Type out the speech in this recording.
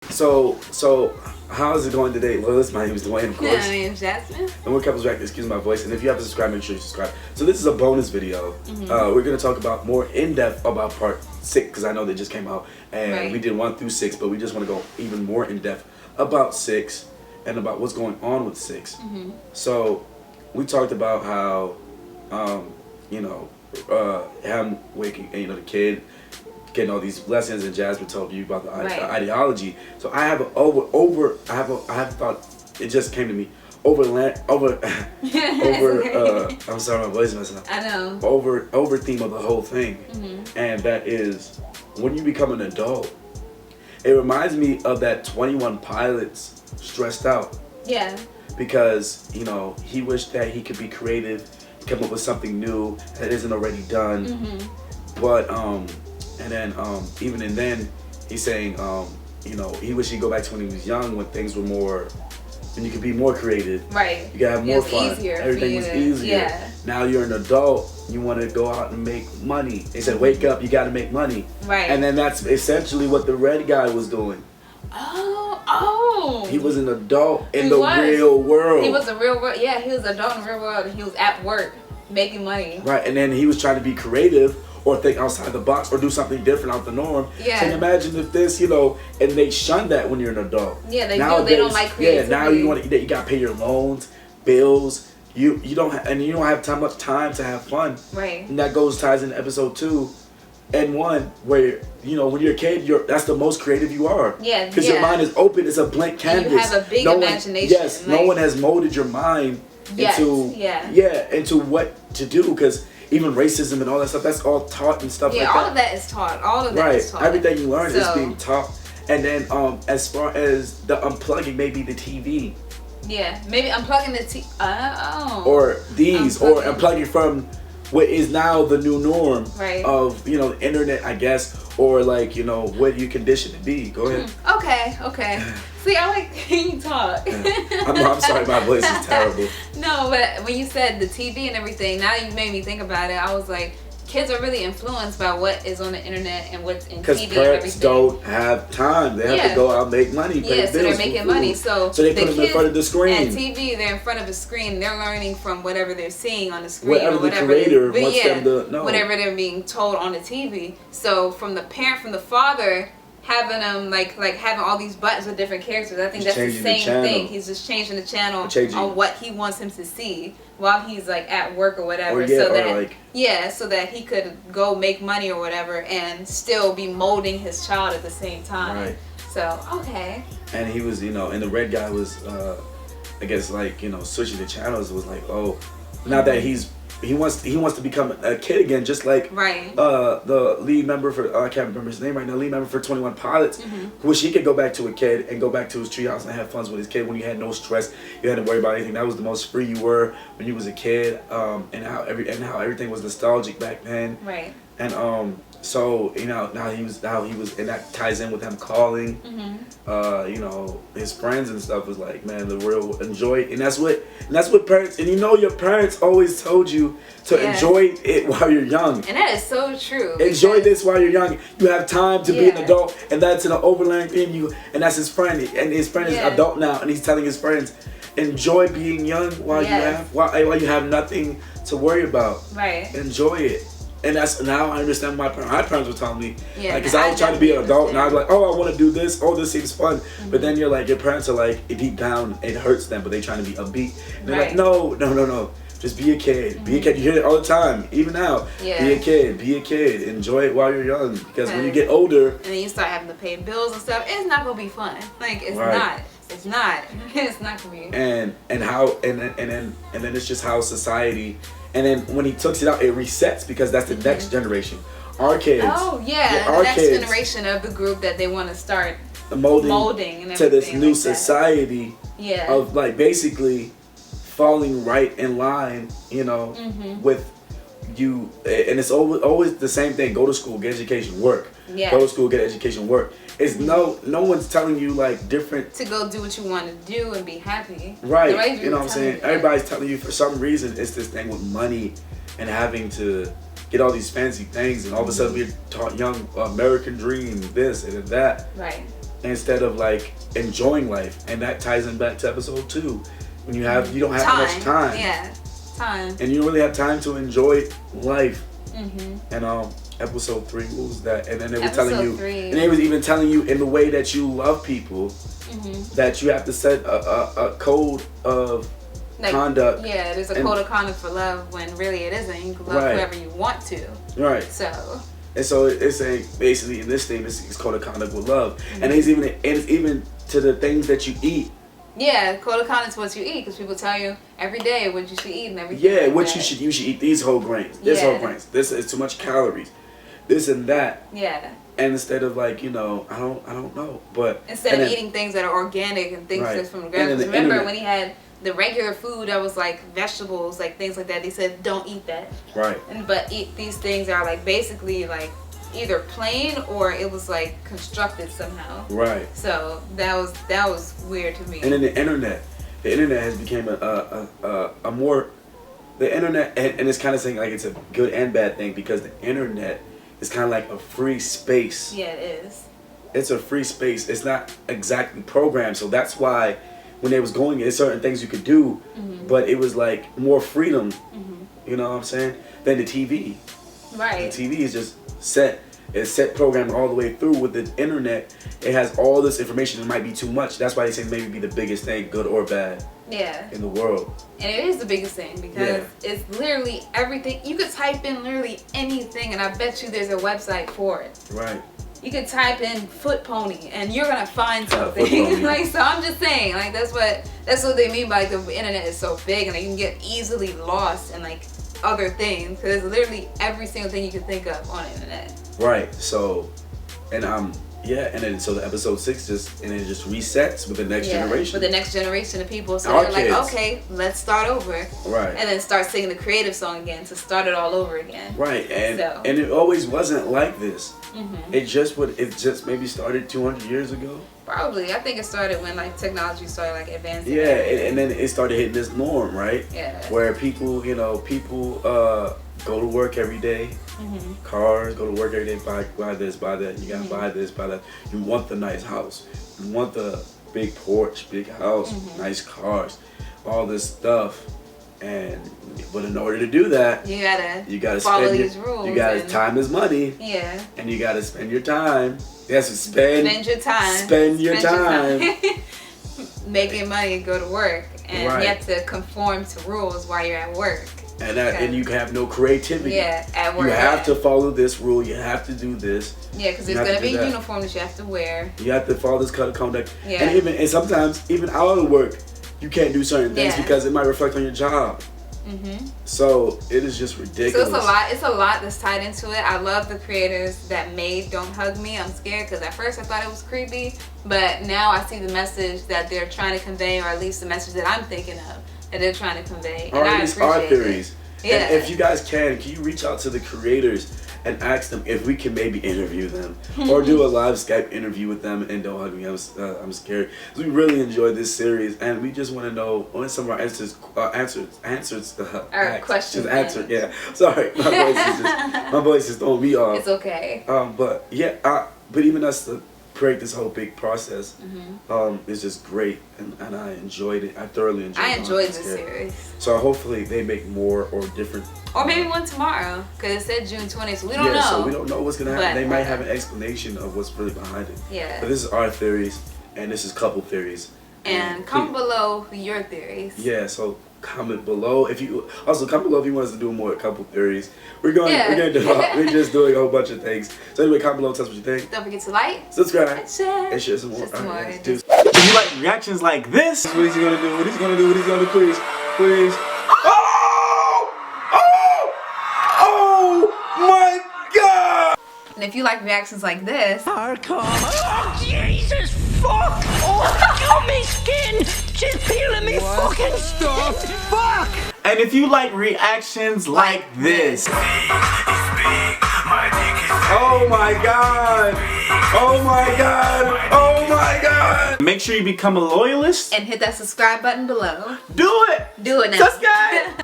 So how is it going today? Well, my name is Dwayne, of course. My name is Jasmine. And we're Couples React. Excuse my voice. And if you haven't subscribed, make sure you subscribe. So this is a bonus video. We're gonna talk about more in depth about part 6 because I know they just came out and we did 1 through 6, but we just want to go even more in depth about 6 and about what's going on with 6. So we talked about how, him waking, the kid getting all these lessons, and Jasmine told you about the ideology. So I have I have thought, it just came to me, I'm sorry, my voice messing up. I know. Over theme of the whole thing, and that is when you become an adult. It reminds me of that 21 Pilots Stressed Out. Yeah. Because he wished that he could be creative, come up with something new that isn't already done. But and then even and then he's saying he wished he'd go back to when he was young, when things were more, when you could be more creative. Right. You could have more fun. Easier. Everything was easier. Yeah. Now you're an adult. You want to go out and make money. They said, wake up, you got to make money. Right. And then that's essentially what the red guy was doing. Oh. He was an adult in the real world. He was a real world. Yeah, he was an adult in the real world. He was at work making money. Right. And then he was trying to be creative or think outside the box or do something different out the norm. Yeah. And imagine if this, and they shun that when you're an adult. Yeah, they do. They don't like creativity. Yeah, now you got to pay your loans, bills. You don't have much time to have fun. Right. And that ties into episode 2 and 1, where when you're a kid, that's the most creative you are. Yeah. Because your mind is open. It's a blank canvas. You have a big imagination. No one has molded your mind into what to do, because even racism and all that stuff, that's all taught and stuff like that. Yeah, all of that is taught. All of that is taught. Everything you learn is being taught. And then as far as the unplugging, maybe the TV. Yeah, maybe unplugging the TV. Oh. Or unplugging from what is now the new norm of, the internet, I guess, or what you conditioned to be. Go ahead. Okay. See, I like hearing you talk. I'm sorry, my voice is terrible. No, but when you said the TV and everything, now you made me think about it. I was like, kids are really influenced by what is on the internet and what's in TV and everything. Because parents don't have time. They have to go out and make money, pay bills. So they're making money. So they put them in front of the screen. And TV, they're in front of the screen. They're learning from whatever they're seeing on the screen. Whatever the creator wants them to know. Whatever they're being told on the TV. So from the father, having them like having all these buttons with different characters, I think that's the same thing. He's just changing the channel on what he wants him to see while he's at work or whatever, so that he could go make money or whatever and still be molding his child at the same time. Right. So And he was, and the red guy was, I guess switching the channels. It was now that he wants to become a kid again, just like the lead member for I can't remember his name right now. Lead member for 21 Pilots, who wish he could go back to a kid and go back to his treehouse and have fun with his kid when you had no stress, you hadn't to worry about anything. That was the most free you were when you was a kid, and how everything was nostalgic back then. Right. And so now he was, and that ties in with him calling, his friends and stuff was like, man, the real enjoy it. And that's what parents, and your parents always told you to enjoy it while you're young. And that is so true. Enjoy this while you're young. You have time to be an adult, and that's an overlaying theme. And that's his friend, and his friend is adult now, and he's telling his friends, enjoy being young while you have nothing to worry about. Right. Enjoy it. And that's, now I understand my parents were telling me, because I was trying to be an adult, and I was like, oh, I want to do this, oh, this seems fun, but then your parents are deep down, it hurts them, but they trying to be upbeat, and they're like, no, just be a kid, be a kid. You hear it all the time, even now, be a kid, enjoy it while you're young, because when you get older, and then you start having to pay bills and stuff, it's not gonna be fun. It's not gonna be. And then it's just how society. And then when he takes it out, it resets, because that's the next generation. Our kids. Oh yeah, the next generation of the group that they want to start molding and to this new society. Yeah. Of basically falling right in line, with you, and it's always the same thing. Go to school, get education, work. Yeah. Go to school, get education, work. It's no one's telling you different to go do what you want to do and be happy. Right. You know what I'm saying? Everybody's telling you, for some reason, it's this thing with money and having to get all these fancy things, and all of a sudden we're taught young American dream, this and that. Right. instead of like enjoying life. And that ties in back to episode 2. When you don't have much time. Yeah, time. And you don't really have time to enjoy life. And episode 3 was that, and then they were telling you, and they was even telling you in the way that you love people, that you have to set a code of conduct. Yeah, there's a code of conduct for love when really it isn't. You can love whoever you want to. Right. So. And so it's basically in this thing, it's code of conduct with love, and it's even to the things that you eat. Yeah, code of conduct is what you eat, because people tell you every day what you should eat and everything. Yeah, like what that. you should eat these whole grains, this whole grains, this is too much calories, this and that. Yeah. And instead of like, I don't know, but instead of eating things that are organic and things that's from the ground. Remember when he had the regular food that was like vegetables, like things like that, they said don't eat that. Right. But eat these things are like basically like either plain or it was like constructed somehow. Right. So that was weird to me. And then the internet has become a more, the internet, and it's kind of saying like it's a good and bad thing, because the internet is kind of like a free space. Yeah, it is. It's a free space. It's not exactly programmed, so that's why when they was going, there's certain things you could do, but it was like more freedom. You know what I'm saying? Than the TV. Right. The TV is just set. It's set programmed all the way through. With the internet, it has all this information. It might be too much. That's why they say maybe be the biggest thing, good or bad. Yeah. In the world. And it is the biggest thing, because it's literally everything. You could type in literally anything, and I bet you there's a website for it. Right. You could type in foot pony and you're gonna find something. Like, so I'm just saying, like that's what they mean by the internet is so big, and you can get easily lost in like other things, because there's literally every single thing you can think of on the internet. Right. So, and then so the episode 6 just resets with the next generation. With the next generation of people. So they're like, okay, let's start over. Right. And then start singing the creative song again to start it all over again. Right. And it always wasn't like this. It just maybe started 200 years ago. Probably. I think it started when like technology started like advancing. Yeah, and then it started hitting this norm, right? Yeah. Where people go to work every day. Cars, go to work every day, buy this, buy that. You gotta buy this, buy that. You want the nice house. You want the big porch, big house, nice cars, all this stuff. But in order to do that, you gotta follow these rules. You gotta time is money. Yeah. And you gotta spend your time. Yes, spend your time. Spend your time. Making money, go to work, and you have to conform to rules while you're at work. And you have no creativity. Yeah, at work. You have to follow this rule. You have to do this. Yeah, because there's gonna be a uniform that you have to wear. You have to follow this code of conduct. Yeah. And sometimes even out of work, you can't do certain things because it might reflect on your job. So it is just ridiculous. So it's a lot that's tied into it. I love the creators that made Don't Hug Me. I'm scared because at first I thought it was creepy, but now I see the message that they're trying to convey, or at least the message that I'm thinking of that they're trying to convey. Or at least our theories. Yeah. And if you guys can you reach out to the creators and ask them if we can maybe interview them or do a live Skype interview with them and Don't Hug Me. I'm scared. We really enjoyed this series, and we just want to know when some of our answers questions answered. Yeah, sorry, my voice is throwing me off. It's okay. But even us to create this whole big process is just great, and I enjoyed it. I thoroughly enjoyed this series. So hopefully they make more or different. Or maybe one tomorrow, because it said June 20th, so we don't know. So we don't know what's going to happen. They might have an explanation of what's really behind it. Yeah. But this is our theories, and this is couple theories. And comment below your theories. Yeah, so comment below if you comment below if you want us to do more couple theories. We're just doing a whole bunch of things. So anyway, comment below, tell us what you think. Don't forget to like, subscribe, and share some more. If you like reactions like this, what he's gonna do, please. Oh my God! And if you like reactions like this, oh Jesus, fuck! Oh, my skin! She's peeling me fucking stuff! Fuck! And if you like reactions like this, oh my God! Oh my God! Oh my God! Make sure you become a loyalist and hit that subscribe button below. Do it! Do it now. Subscribe!